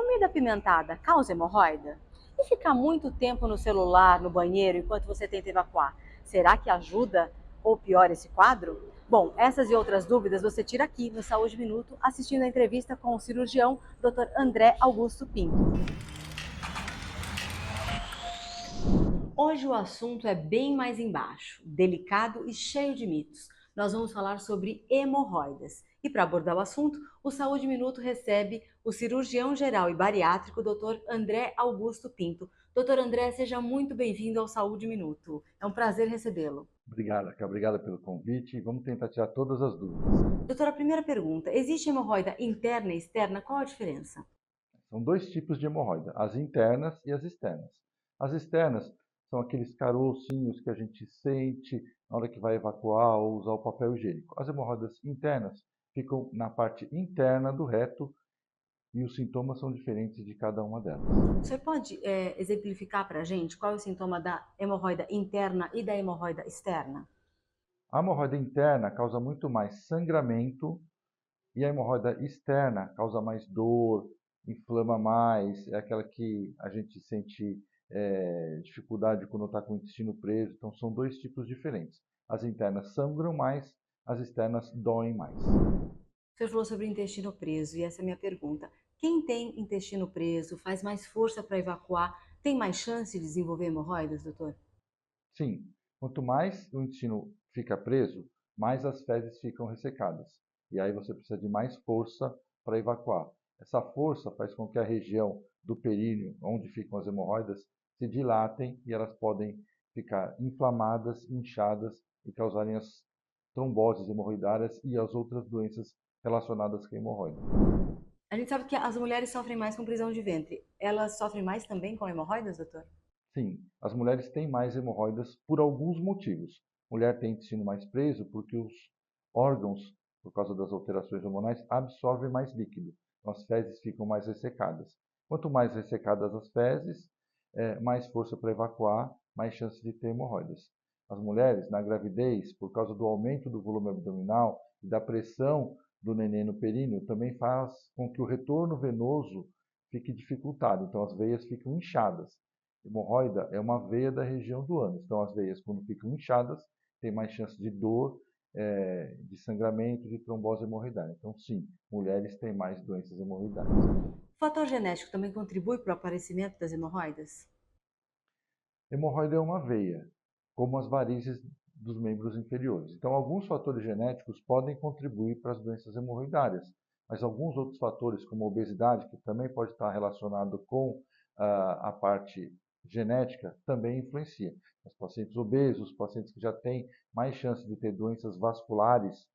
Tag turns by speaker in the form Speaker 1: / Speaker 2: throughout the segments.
Speaker 1: Comida apimentada causa hemorroida? E ficar muito tempo no celular, no banheiro, enquanto você tenta evacuar, será que ajuda ou piora esse quadro? Bom, essas e outras dúvidas você tira aqui no Saúde Minuto, assistindo a entrevista com o cirurgião Dr. André Augusto Pinto. Hoje o assunto é bem mais embaixo, delicado e cheio de mitos. Nós vamos falar sobre hemorroidas. E para abordar o assunto, o Saúde Minuto recebe o cirurgião geral e bariátrico Dr. André Augusto Pinto. Doutor André, seja muito bem-vindo ao Saúde Minuto. É um prazer recebê-lo.
Speaker 2: Obrigada pelo convite. Vamos tentar tirar todas as dúvidas.
Speaker 1: Doutora, a primeira pergunta: existe hemorroida interna e externa? Qual a diferença?
Speaker 2: São dois tipos de hemorroida, as internas e as externas. As externas são aqueles carocinhos que a gente sente na hora que vai evacuar ou usar o papel higiênico. As hemorroidas internas ficam na parte interna do reto e os sintomas são diferentes de cada uma delas.
Speaker 1: O senhor pode exemplificar para a gente qual é o sintoma da hemorroida interna e da hemorroida externa?
Speaker 2: A hemorroida interna causa muito mais sangramento e a hemorroida externa causa mais dor, inflama mais, é aquela que a gente sente dificuldade quando está com o intestino preso. Então, são dois tipos diferentes. As internas sangram mais, as externas doem mais.
Speaker 1: O senhor falou sobre o intestino preso, e essa é a minha pergunta. Quem tem intestino preso, faz mais força para evacuar, tem mais chance de desenvolver hemorroidas, doutor?
Speaker 2: Sim, quanto mais o intestino fica preso, mais as fezes ficam ressecadas. E aí você precisa de mais força para evacuar. Essa força faz com que a região do períneo, onde ficam as hemorroidas, se dilatem e elas podem ficar inflamadas, inchadas e causarem as tromboses hemorroidárias e as outras doenças relacionadas com a hemorroida.
Speaker 1: A gente sabe que as mulheres sofrem mais com prisão de ventre. Elas sofrem mais também com hemorroidas, doutor?
Speaker 2: Sim, as mulheres têm mais hemorroidas por alguns motivos. Mulher tem intestino mais preso porque os órgãos, por causa das alterações hormonais, absorvem mais líquido. Então as fezes ficam mais ressecadas. Quanto mais ressecadas as fezes, mais força para evacuar, mais chance de ter hemorroidas. As mulheres, na gravidez, por causa do aumento do volume abdominal e da pressão do neném no períneo, também faz com que o retorno venoso fique dificultado. Então as veias ficam inchadas. Hemorroida é uma veia da região do ânus. Então, as veias, quando ficam inchadas, tem mais chance de dor, de sangramento, de trombose hemorroidária. Então, sim, mulheres têm mais doenças hemorroidárias.
Speaker 1: O fator genético também contribui para o aparecimento das hemorroidas?
Speaker 2: Hemorroida é uma veia, como as varizes dos membros inferiores. Então, alguns fatores genéticos podem contribuir para as doenças hemorroidárias, mas alguns outros fatores, como a obesidade, que também pode estar relacionado com a parte genética, também influencia. Os pacientes obesos, os pacientes que já têm mais chance de ter doenças vasculares,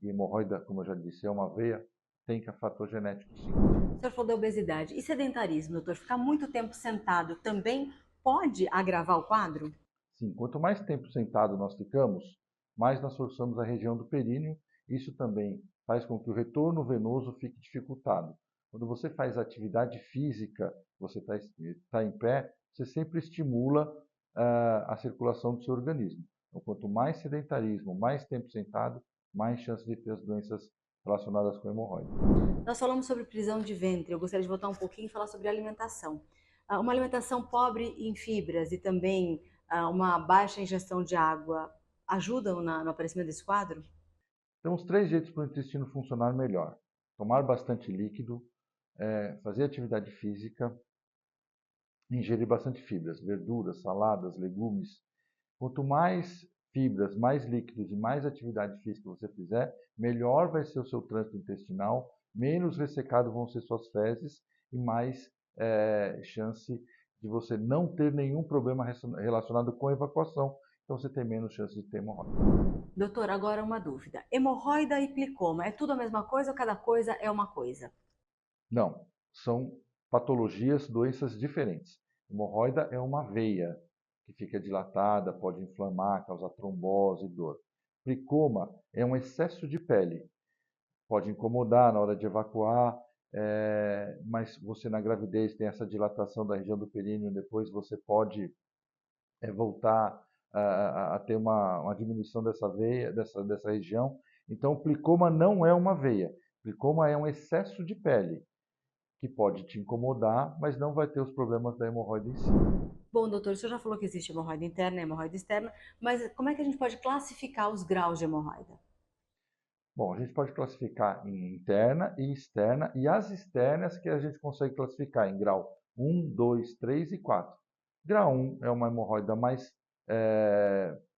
Speaker 2: e hemorroida, como eu já disse, é uma veia, tem que fator genético, sim.
Speaker 1: O senhor falou da obesidade. E sedentarismo, doutor? Ficar muito tempo sentado também pode agravar o quadro?
Speaker 2: Sim, quanto mais tempo sentado nós ficamos, mais nós forçamos a região do períneo. Isso também faz com que o retorno venoso fique dificultado. Quando você faz atividade física, você está em pé, você sempre estimula a circulação do seu organismo. Então, quanto mais sedentarismo, mais tempo sentado, mais chance de ter as doenças relacionadas com hemorroida.
Speaker 1: Nós falamos sobre prisão de ventre. Eu gostaria de voltar um pouquinho e falar sobre alimentação. Uma alimentação pobre em fibras e também uma baixa ingestão de água ajudam no aparecimento desse quadro?
Speaker 2: Temos três jeitos para o intestino funcionar melhor: tomar bastante líquido, fazer atividade física, ingerir bastante fibras, verduras, saladas, legumes. Quanto mais fibras, mais líquidos e mais atividade física você fizer, melhor vai ser o seu trânsito intestinal, menos ressecado vão ser suas fezes e mais chance de você não ter nenhum problema relacionado com a evacuação. Então você tem menos chance de ter hemorroida.
Speaker 1: Doutor, agora uma dúvida. Hemorroida e glicoma, é tudo a mesma coisa ou cada coisa é uma coisa?
Speaker 2: Não, são patologias, doenças diferentes. Hemorroida é uma veia que fica dilatada, pode inflamar, causar trombose e dor. Tricoma é um excesso de pele, pode incomodar na hora de evacuar, mas você na gravidez tem essa dilatação da região do períneo, depois você pode voltar a ter uma diminuição dessa veia, dessa região. Então, o plicoma não é uma veia, plicoma é um excesso de pele. que pode te incomodar, mas não vai ter os problemas da hemorroida em si.
Speaker 1: Bom, doutor, o senhor já falou que existe hemorroida interna e hemorroida externa, mas como é que a gente pode classificar os graus de hemorroida?
Speaker 2: Bom, a gente pode classificar em interna e externa, e as externas que a gente consegue classificar em grau 1, 2, 3 e 4. Grau 1 é uma hemorroida mais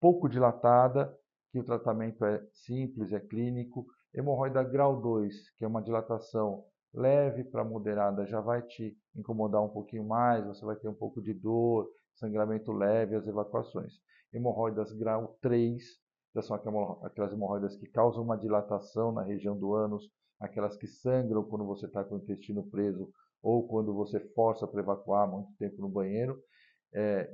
Speaker 2: pouco dilatada, que o tratamento é simples, é clínico. Hemorroida grau 2, que é uma dilatação leve para moderada, já vai te incomodar um pouquinho mais, você vai ter um pouco de dor, sangramento leve, as evacuações. Hemorroidas grau 3 já são aquelas hemorroidas que causam uma dilatação na região do ânus, aquelas que sangram quando você está com o intestino preso ou quando você força para evacuar muito tempo no banheiro.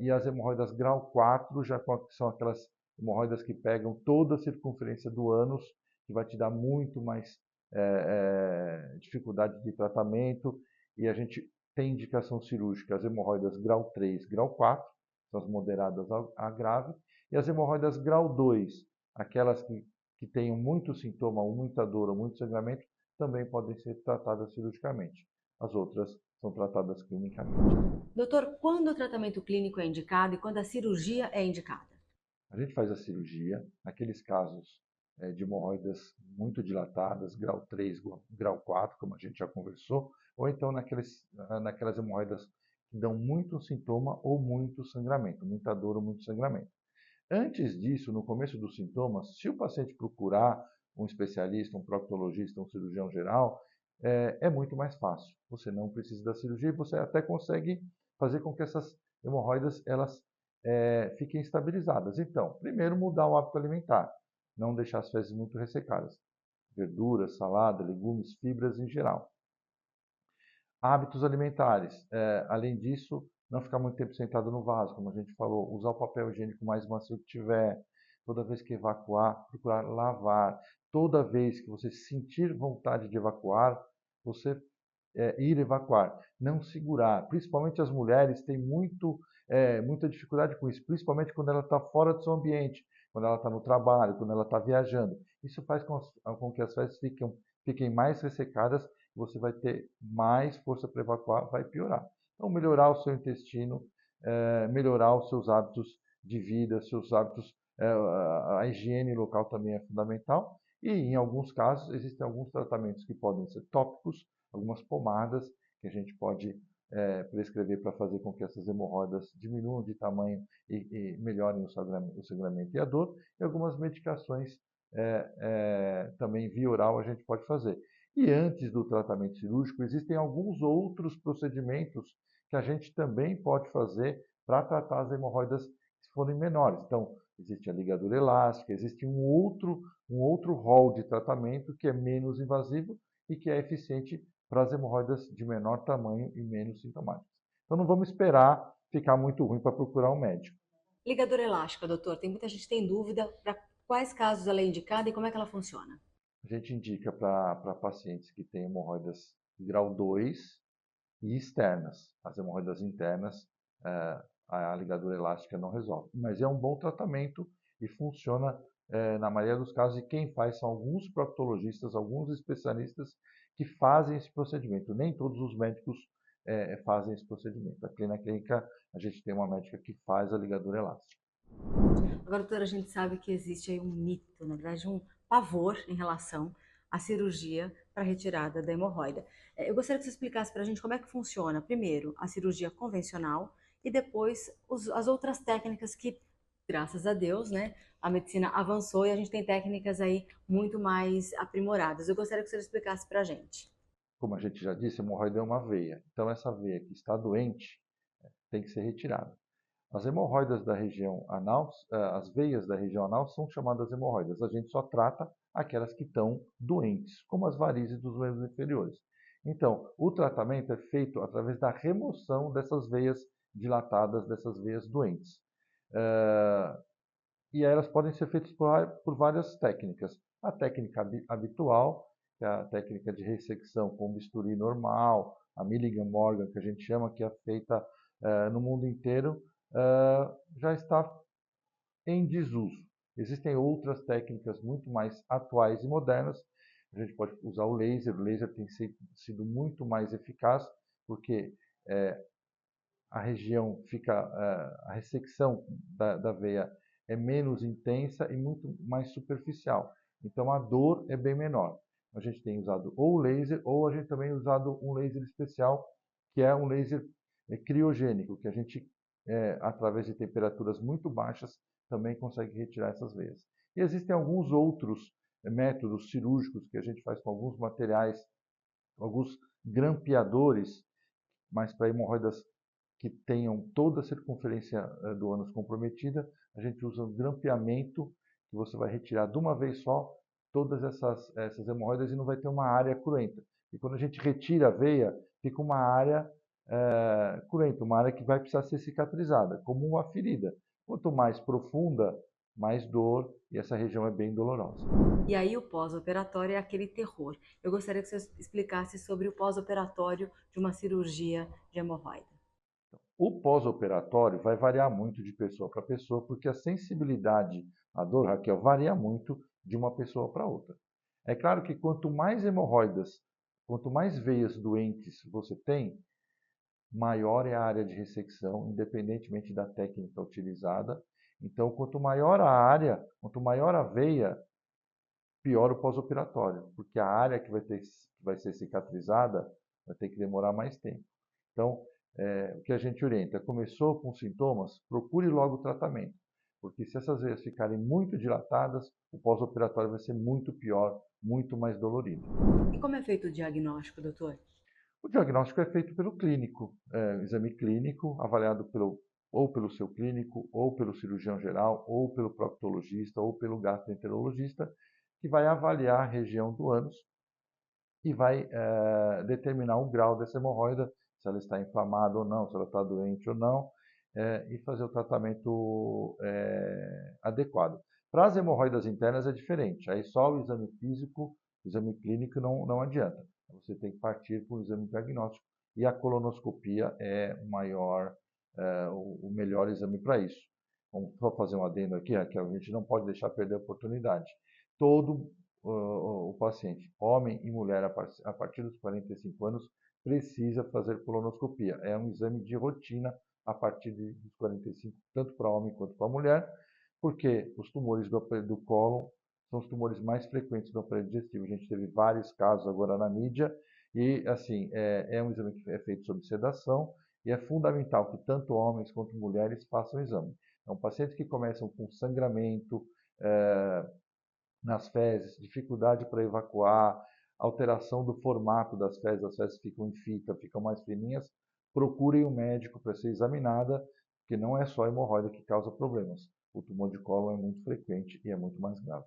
Speaker 2: E as hemorroidas grau 4 já são aquelas hemorroidas que pegam toda a circunferência do ânus, que vai te dar muito mais dificuldade de tratamento, e a gente tem indicação cirúrgica. As hemorroidas grau 3, grau 4, são as moderadas a grave, e as hemorroidas grau 2, aquelas que tenham muito sintoma, ou muita dor, ou muito sangramento, também podem ser tratadas cirurgicamente. As outras são tratadas clinicamente.
Speaker 1: Doutor, quando o tratamento clínico é indicado e quando a cirurgia é indicada?
Speaker 2: A gente faz a cirurgia, naqueles casos de hemorroidas muito dilatadas, grau 3, grau 4, como a gente já conversou, ou então naquelas hemorroidas que dão muito sintoma ou muito sangramento, muita dor ou muito sangramento. Antes disso, no começo dos sintomas, se o paciente procurar um especialista, um proctologista, um cirurgião geral, é muito mais fácil. Você não precisa da cirurgia e você até consegue fazer com que essas hemorroidas elas fiquem estabilizadas. Então, primeiro mudar o hábito alimentar, não deixar as fezes muito ressecadas. Verduras, salada, legumes, fibras em geral. Hábitos alimentares. Além disso, não ficar muito tempo sentado no vaso, como a gente falou, usar o papel higiênico mais macio que tiver. Toda vez que evacuar, procurar lavar. Toda vez que você sentir vontade de evacuar, você ir evacuar. Não segurar. Principalmente as mulheres têm muita dificuldade com isso, principalmente quando ela está fora do seu ambiente, quando ela está no trabalho, quando ela está viajando. Isso faz com que as fezes fiquem mais ressecadas, você vai ter mais força para evacuar, vai piorar. Então, melhorar o seu intestino, melhorar os seus hábitos de vida, seus hábitos, a higiene local também é fundamental. E, em alguns casos, existem alguns tratamentos que podem ser tópicos, algumas pomadas que a gente pode prescrever para fazer com que essas hemorroidas diminuam de tamanho e melhorem o sangramento e a dor. E algumas medicações também via oral a gente pode fazer. E antes do tratamento cirúrgico, existem alguns outros procedimentos que a gente também pode fazer para tratar as hemorroidas se forem menores. Então, existe a ligadura elástica, existe um outro rol de tratamento que é menos invasivo e que é eficiente para as hemorroidas de menor tamanho e menos sintomáticas. Então, não vamos esperar ficar muito ruim para procurar um médico.
Speaker 1: Ligadura elástica, doutor, tem muita gente que tem dúvida para quais casos ela é indicada e como é que ela funciona.
Speaker 2: A gente indica para pacientes que têm hemorroidas grau 2 e externas. As hemorroidas internas, a ligadura elástica não resolve. Mas é um bom tratamento e funciona na maioria dos casos. E quem faz são alguns proctologistas, alguns especialistas que fazem esse procedimento. Nem todos os médicos fazem esse procedimento. Aqui na clínica, a gente tem uma médica que faz a ligadura elástica.
Speaker 1: Agora, doutora, a gente sabe que existe aí um mito, na verdade, um pavor em relação à cirurgia para retirada da hemorroida. Eu gostaria que você explicasse para a gente como é que funciona, primeiro, a cirurgia convencional e depois as outras técnicas que, graças a Deus, né, a medicina avançou e a gente tem técnicas aí muito mais aprimoradas. Eu gostaria que você explicasse para a gente.
Speaker 2: Como a gente já disse, a hemorroida é uma veia. Então, essa veia que está doente tem que ser retirada. As hemorroidas da região anal, as veias da região anal são chamadas hemorroidas. A gente só trata aquelas que estão doentes, como as varizes dos membros inferiores. Então, o tratamento é feito através da remoção dessas veias dilatadas, dessas veias doentes. E elas podem ser feitas por várias técnicas. A técnica habitual, que é a técnica de ressecção com bisturi normal, a Milligan Morgan, que a gente chama, que é feita no mundo inteiro, já está em desuso. Existem outras técnicas muito mais atuais e modernas, A gente pode usar o laser tem sido muito mais eficaz, porque a região fica, a ressecção da veia é menos intensa e muito mais superficial. Então a dor é bem menor. A gente tem usado ou laser, ou a gente também tem usado um laser especial, que é um laser criogênico, que a gente, através de temperaturas muito baixas, também consegue retirar essas veias. E existem alguns outros métodos cirúrgicos que a gente faz com alguns materiais, alguns grampeadores, mas para hemorroidas que tenham toda a circunferência do ânus comprometida, a gente usa um grampeamento, que você vai retirar de uma vez só todas essas hemorroidas e não vai ter uma área cruenta. E quando a gente retira a veia, fica uma área cruenta, uma área que vai precisar ser cicatrizada, como uma ferida. Quanto mais profunda, mais dor, e essa região é bem dolorosa.
Speaker 1: E aí o pós-operatório é aquele terror. Eu gostaria que você explicasse sobre o pós-operatório de uma cirurgia de hemorroida.
Speaker 2: O pós-operatório vai variar muito de pessoa para pessoa, porque a sensibilidade à dor, Raquel, varia muito de uma pessoa para outra. É claro que quanto mais hemorroidas, quanto mais veias doentes você tem, maior é a área de ressecção, independentemente da técnica utilizada. Então, quanto maior a área, quanto maior a veia, pior o pós-operatório, porque a área que vai ser cicatrizada vai ter que demorar mais tempo. Então, o que a gente orienta, começou com sintomas, procure logo o tratamento, porque se essas veias ficarem muito dilatadas, o pós-operatório vai ser muito pior, muito mais dolorido.
Speaker 1: E como é feito o diagnóstico, doutor?
Speaker 2: O diagnóstico é feito pelo clínico, exame clínico, avaliado ou pelo seu clínico, ou pelo cirurgião geral, ou pelo proctologista, ou pelo gastroenterologista, que vai avaliar a região do ânus e vai determinar o grau dessa hemorroida, se ela está inflamada ou não, se ela está doente ou não, e fazer o tratamento adequado. Para as hemorroidas internas é diferente, aí só o exame físico, o exame clínico não adianta. Você tem que partir para o exame diagnóstico e a colonoscopia é o melhor exame para isso. Vamos só fazer um adendo aqui, Raquel, a gente não pode deixar perder a oportunidade. Todo o paciente, homem e mulher, a partir dos 45 anos, precisa fazer colonoscopia. É um exame de rotina a partir dos 45, tanto para homem quanto para mulher, porque os tumores do aparelho do cólon são os tumores mais frequentes do aparelho digestivo. A gente teve vários casos agora na mídia e, assim, é um exame que é feito sob sedação e é fundamental que tanto homens quanto mulheres façam o exame. Então, pacientes que começam com sangramento, nas fezes, dificuldade para evacuar, alteração do formato das fezes, as fezes ficam em fita, ficam mais fininhas, procurem um médico para ser examinada, porque não é só a hemorroida que causa problemas. O tumor de cólon é muito frequente e é muito mais grave.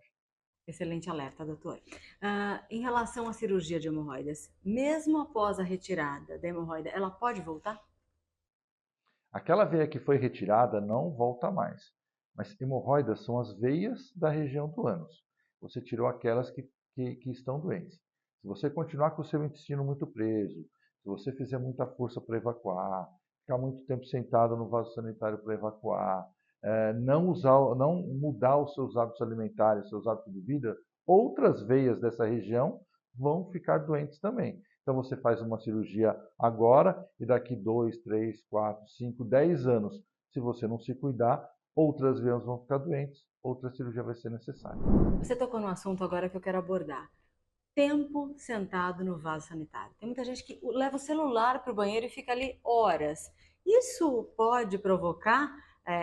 Speaker 1: Excelente alerta, doutor. Em relação à cirurgia de hemorroidas, mesmo após a retirada da hemorroida, ela pode voltar?
Speaker 2: Aquela veia que foi retirada não volta mais. Mas hemorroidas são as veias da região do ânus. Você tirou aquelas que estão doentes. Se você continuar com o seu intestino muito preso, se você fizer muita força para evacuar, ficar muito tempo sentado no vaso sanitário para evacuar, não mudar os seus hábitos alimentares, seus hábitos de vida, outras veias dessa região vão ficar doentes também. Então você faz uma cirurgia agora e daqui 2, 3, 4, 5, 10 anos, se você não se cuidar, outras veias vão ficar doentes, outra cirurgia vai ser necessária.
Speaker 1: Você tocou no assunto agora que eu quero abordar. Tempo sentado no vaso sanitário. Tem muita gente que leva o celular para o banheiro e fica ali horas. Isso pode provocar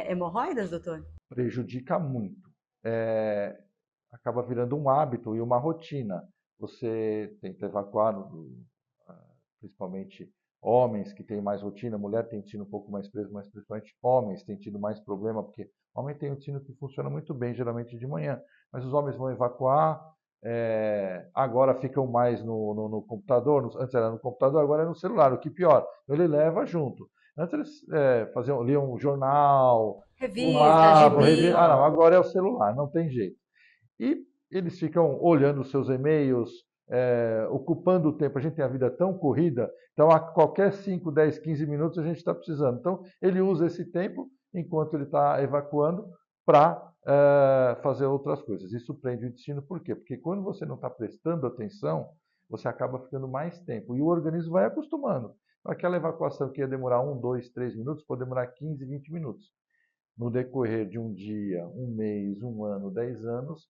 Speaker 1: hemorroidas, doutor?
Speaker 2: Prejudica muito. Acaba virando um hábito e uma rotina. Você tenta evacuar, principalmente homens que têm mais rotina, mulher tem tido um pouco mais preso, mas principalmente homens têm tido mais problema, porque homem tem um intestino que funciona muito bem, geralmente de manhã, mas os homens vão evacuar, agora ficam mais no computador, antes era no computador, agora é no celular, o que pior, ele leva junto. Antes eles liam um jornal,
Speaker 1: Revista,
Speaker 2: fumavam,
Speaker 1: gibi.
Speaker 2: não, agora é o celular, não tem jeito. E eles ficam olhando os seus e-mails, ocupando o tempo. A gente tem a vida tão corrida, então a qualquer 5, 10, 15 minutos a gente está precisando. Então ele usa esse tempo, enquanto ele está evacuando, para fazer outras coisas. Isso prende o intestino, por quê? Porque quando você não está prestando atenção, você acaba ficando mais tempo e o organismo vai acostumando. Aquela evacuação que ia demorar 1, 2, 3 minutos, pode demorar 15, 20 minutos. No decorrer de um dia, um mês, um ano, 10 anos,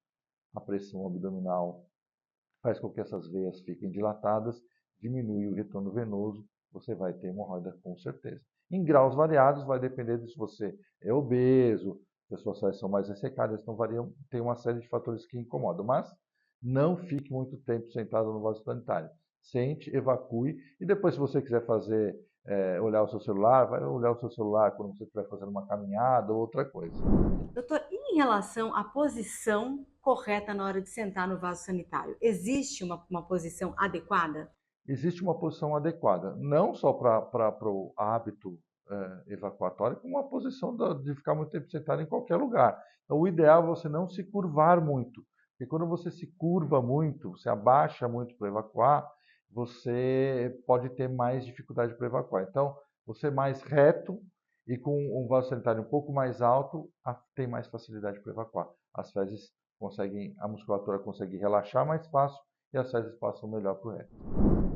Speaker 2: a pressão abdominal faz com que essas veias fiquem dilatadas, diminui o retorno venoso, você vai ter hemorroida com certeza. Em graus variados, vai depender de se você é obeso, se as suas fezes são mais ressecadas, então variam, tem uma série de fatores que incomodam. Mas não fique muito tempo sentado no vaso sanitário. Sente, evacue e depois, se você quiser fazer, olhar o seu celular, vai olhar o seu celular quando você estiver fazendo uma caminhada ou outra coisa.
Speaker 1: Doutor, e em relação à posição correta na hora de sentar no vaso sanitário, existe uma posição adequada?
Speaker 2: Existe uma posição adequada, não só para o hábito evacuatório, como uma posição de ficar muito tempo sentado em qualquer lugar. Então, o ideal é você não se curvar muito, porque quando você se curva muito, você abaixa muito para evacuar, você pode ter mais dificuldade para evacuar. Então, você mais reto e com um vaso sanitário um pouco mais alto, tem mais facilidade para evacuar. As fezes conseguem, a musculatura consegue relaxar mais fácil e as fezes passam melhor para o reto.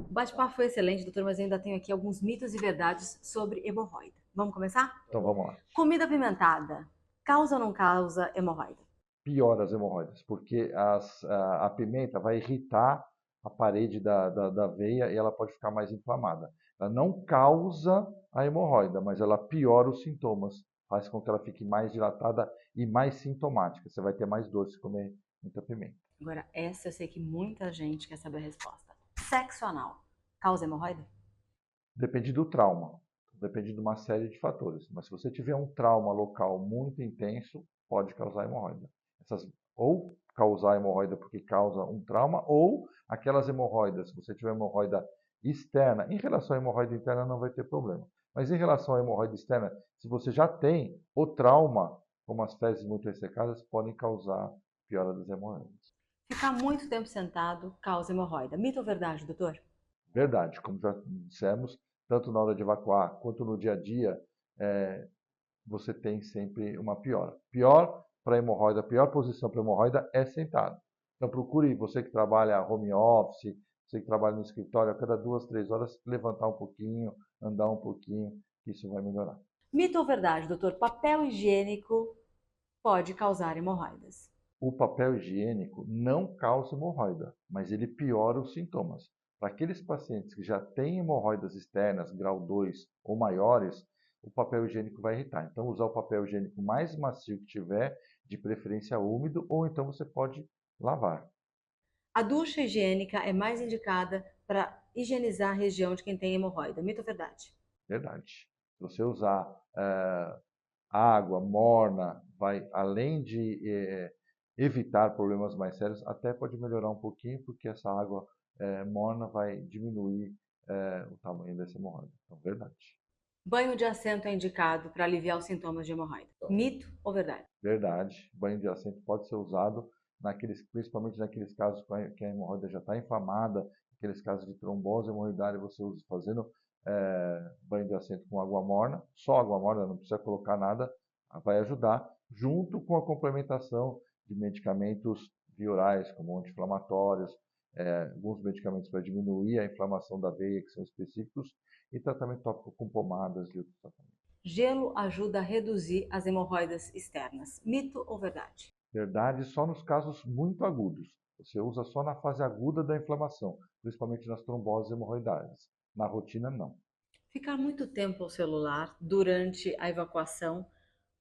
Speaker 1: O bate-papo foi excelente, doutor, mas eu ainda tenho aqui alguns mitos e verdades sobre hemorroida. Vamos começar?
Speaker 2: Então vamos lá.
Speaker 1: Comida apimentada, causa ou não causa hemorroida?
Speaker 2: Piora as hemorroidas, porque a pimenta vai irritar a parede da veia e ela pode ficar mais inflamada. Ela não causa a hemorroida, mas ela piora os sintomas, faz com que ela fique mais dilatada e mais sintomática. Você vai ter mais dor se comer muita pimenta.
Speaker 1: Agora, essa eu sei que muita gente quer saber a resposta. Sexo anal, causa hemorroida?
Speaker 2: Depende do trauma, depende de uma série de fatores. Mas se você tiver um trauma local muito intenso, pode causar hemorroida. Ou causar hemorroida porque causa um trauma, ou aquelas hemorroidas, se você tiver hemorroida externa, em relação à hemorroida interna não vai ter problema. Mas em relação à hemorroida externa, se você já tem o trauma, como as fezes muito ressecadas, podem causar piora das hemorroidas.
Speaker 1: Ficar muito tempo sentado causa hemorroida. Mito ou verdade, doutor?
Speaker 2: Verdade, como já dissemos, tanto na hora de evacuar quanto no dia a dia, você tem sempre uma piora. Pior para hemorroida, a pior posição para hemorroida é sentado. Então procure, você que trabalha home office, você que trabalha no escritório, a cada 2, 3 horas, levantar um pouquinho, andar um pouquinho, que isso vai melhorar.
Speaker 1: Mito ou verdade, doutor? Papel higiênico pode causar hemorroidas.
Speaker 2: O papel higiênico não causa hemorroida, mas ele piora os sintomas. Para aqueles pacientes que já têm hemorroidas externas, grau 2 ou maiores, o papel higiênico vai irritar. Então, usar o papel higiênico mais macio que tiver, de preferência úmido, ou então você pode lavar.
Speaker 1: A ducha higiênica é mais indicada para higienizar a região de quem tem hemorroida. Mito ou verdade?
Speaker 2: Verdade. Se você usar água morna, vai além de evitar problemas mais sérios, até pode melhorar um pouquinho, porque essa água morna vai diminuir o tamanho dessa hemorroida. Então, verdade.
Speaker 1: Banho de assento é indicado para aliviar os sintomas de hemorroida. Mito ou verdade?
Speaker 2: Verdade. Banho de assento pode ser usado principalmente naqueles casos que a hemorroida já está inflamada, aqueles casos de trombose hemorroidária, você usa fazendo banho de assento com água morna, só água morna, não precisa colocar nada, vai ajudar, junto com a complementação de medicamentos biorais, como anti-inflamatórios, alguns medicamentos para diminuir a inflamação da veia, que são específicos, e tratamento tópico com pomadas e outros tratamentos.
Speaker 1: Gelo ajuda a reduzir as hemorroidas externas. Mito ou verdade?
Speaker 2: Verdade, só nos casos muito agudos. Você usa só na fase aguda da inflamação, principalmente nas tromboses hemorroidárias. Na rotina, não.
Speaker 1: Ficar muito tempo ao celular durante a evacuação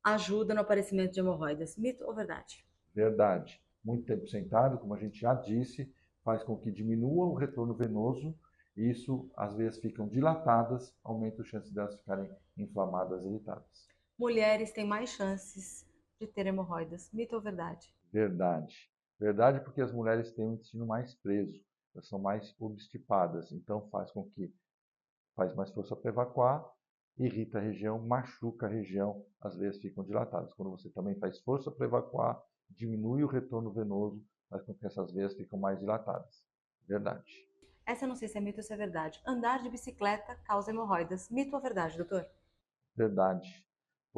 Speaker 1: ajuda no aparecimento de hemorroidas. Mito ou verdade?
Speaker 2: Verdade. Muito tempo sentado, como a gente já disse, faz com que diminua o retorno venoso. E isso, às vezes, ficam dilatadas, aumenta a chance delas ficarem inflamadas e irritadas.
Speaker 1: Mulheres têm mais chances de ter hemorroidas. Mito ou verdade?
Speaker 2: Verdade. Verdade porque as mulheres têm o intestino mais preso, elas são mais obstipadas, então faz mais força para evacuar, irrita a região, machuca a região, as veias ficam dilatadas. Quando você também faz força para evacuar, diminui o retorno venoso, faz com que essas veias ficam mais dilatadas. Verdade.
Speaker 1: Essa eu não sei se é mito ou se é verdade. Andar de bicicleta causa hemorroidas. Mito ou verdade, doutor?
Speaker 2: Verdade.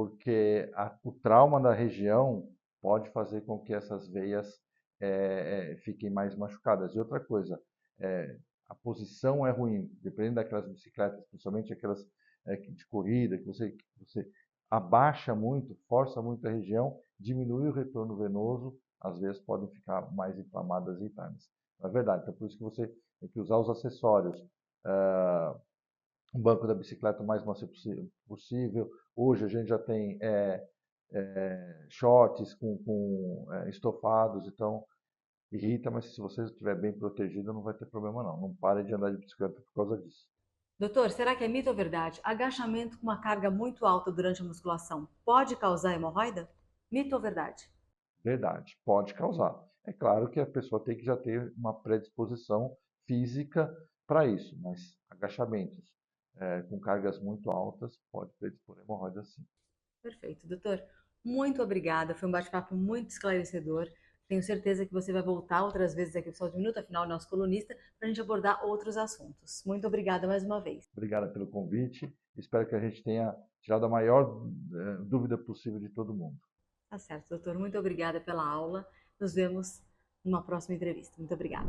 Speaker 2: porque o trauma da região pode fazer com que essas veias fiquem mais machucadas. E outra coisa, a posição é ruim, dependendo daquelas bicicletas, principalmente aquelas de corrida, que você abaixa muito, força muito a região, diminui o retorno venoso, às vezes podem ficar mais inflamadas e irritadas. É verdade, então por isso que você tem que usar os acessórios. Um banco da bicicleta o mais macio possível. Hoje a gente já tem shorts com estofados, então irrita, mas se você estiver bem protegido não vai ter problema não. Não pare de andar de bicicleta por causa disso.
Speaker 1: Doutor, será que é mito ou verdade? Agachamento com uma carga muito alta durante a musculação pode causar hemorroida? Mito ou verdade?
Speaker 2: Verdade, pode causar. É claro que a pessoa tem que já ter uma predisposição física para isso, mas agachamentos com cargas muito altas pode predispor a hemorroida sim.
Speaker 1: Perfeito, doutor. Muito obrigada. Foi um bate-papo muito esclarecedor. Tenho certeza que você vai voltar outras vezes aqui no Saúde Minuto, afinal, é nosso colunista, para a gente abordar outros assuntos. Muito obrigada mais uma vez.
Speaker 2: Obrigado pelo convite. Espero que a gente tenha tirado a maior dúvida possível de todo mundo.
Speaker 1: Tá certo, doutor. Muito obrigada pela aula. Nos vemos numa próxima entrevista. Muito obrigada.